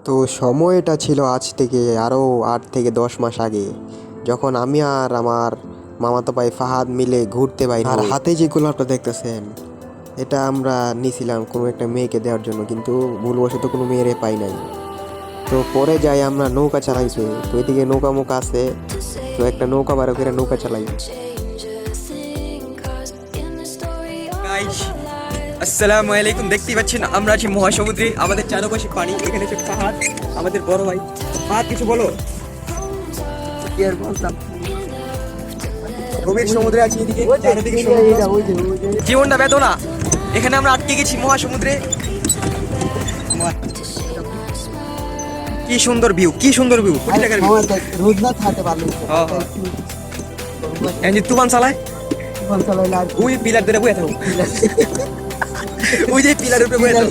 তো সময়টা ছিল আজ থেকে আরও 8 থেকে 10 মাস আগে, যখন আমি আর আমার মামাতো ভাই ফাহাদ মিলে ঘুরতে বাইর হই। আর হাতে যে গোলাপটা দেখতেছেন, এটা আমরা নিয়েছিলাম কোনো একটা মেয়েকে দেওয়ার জন্য, কিন্তু ভুলবশত কোনো মেয়েরে পাই নাই। তো পরে যাই আমরা নৌকা চালাইছে, তো এদিকে নৌকা মুখা আছে, তো একটা নৌকা বারো করে নৌকা চালাই। গাইস আসসালামু আলাইকুম, দেখতেই পাচ্ছেন আমরা আছি মহাসমুদ্রে, আমাদের চারপাশে পানি। এখানে হচ্ছে ফাহাদ, আমাদের বড় ভাই। ফাহাদ কিছু বলো। কি আর বলতাম, গভীর সমুদ্রে আছি, এদিকে চারিদিকে সমুদ্র। জীবনটা বেদনা, এখানে আমরা আটকে গেছি মহাসমুদ্রে। কি সুন্দর ভিউ, কি সুন্দর ভিউ, কোটি টাকার ভিউ। রোজ না থাকতে পারলো এই যে তুফান চালায়, ওই পিলার ধরে বয়ে থাকো, ওই যে পিলারের উপরে বয়ে থাকো।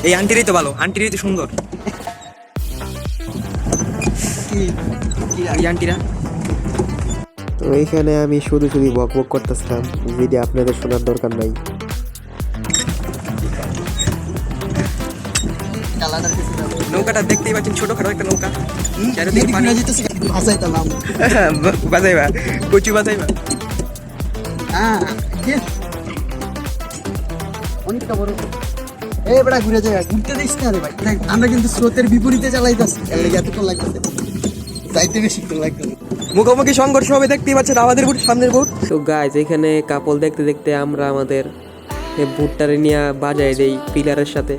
এই আন্টিরই তো ভালো, আন্টিরই তো সুন্দর এই আন্টিরা। তো এইখানে আমি শুধু শুধু বক বক করতেছিলাম, যদি আপনাদের শোনার দরকার নাই। নৌকাটা দেখতেই পাচ্ছেন, ছোটখাটো একটা নৌকা, চারিদিকে পানি। বাজাইবা কচু বাজাইবা। অনেকটা বড় বেড়া ঘুরে যায়, ঘুরতে দিস না রে ভাই। আমরা কিন্তু স্রোতের বিপরীতে চালাইতেছি, এতক্ষণ লাগতেছে, যাইতে বেশিক্ষণ লাগতেছে। মুখোমুখি সংঘর্ষ হবে, দেখতেই পাচ্ছেন আমাদের বুট, সামনের বুট। তো গাইজ, এখানে কাপল দেখতে দেখতে আমরা আমাদের ভুট্টারে নিয়ে বাজাই দেই পিলারের সাথে।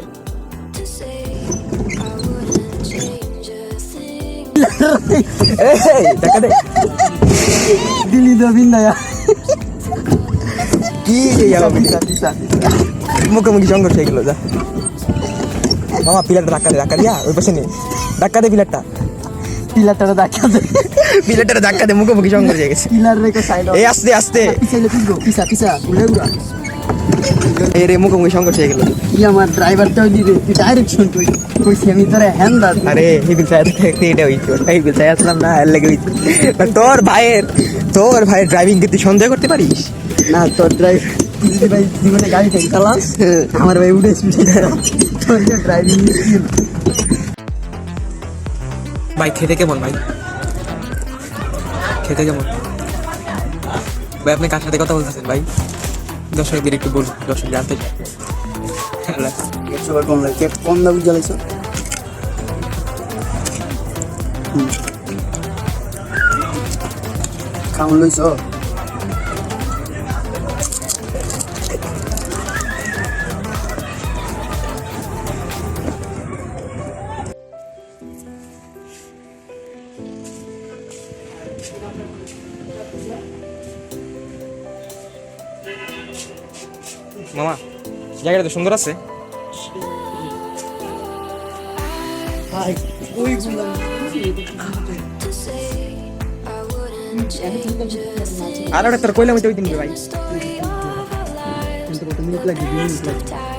দিল্লি দবিন না কি মুখোমুখি সংঘর্ষ হয়ে গেল। যা মামা, পিলারটা ধাক্কা দিয়া ওই পাশে নেই, ধাক্কা দে পিলারটা, পিলারটা ধাক্কা দে, পিলারটা ধাক্কা দে, মুখোমুখি সংঘর্ষ হয়ে গেছে। পিলার রেখে সাইড এই আস্তে আস্তে পিছাইলে পিছবো, পিছা পিছা উড়ে উড়া। এই রে মুখোমুখি সংঘর্ষ হয়ে গেল। কি আমার ড্রাইভারটাও দিবে, তুই ডাইরেকশন কইছি আমি তোরে হ্যান্ড দাস। আরে হিবিল সাহেব দেখতে এটা হইতো, হিবিল সাহেব আসলাম না, এর লেগে হইতো। তোর ভাইয়ের ড্রাইভিং কে তুই সন্দেহ করতে পারিস না? তোর ড্রাইভ ভাই জীবনে গাড়ি থেকে চালাস, আমার ভাই উঠে তোর ড্রাইভিং স্কিল। ভাই খেতে কেমন? ভাই খেতে কেমন? ভাই আপনি কার সাথে কথা বলতেছেন ভাই? দর্শকদের একটু বলুন, দর্শক জানতে চাই। সবার কম লাগে, কম দাম জ্বালাইছো। খাওন লইছ? মামা জায়গাটা তো সুন্দর আছে। আর ওটা তোর কইলাম ওই দিন ভাই। মিনিট লাগে, 2 মিনিট লাগে।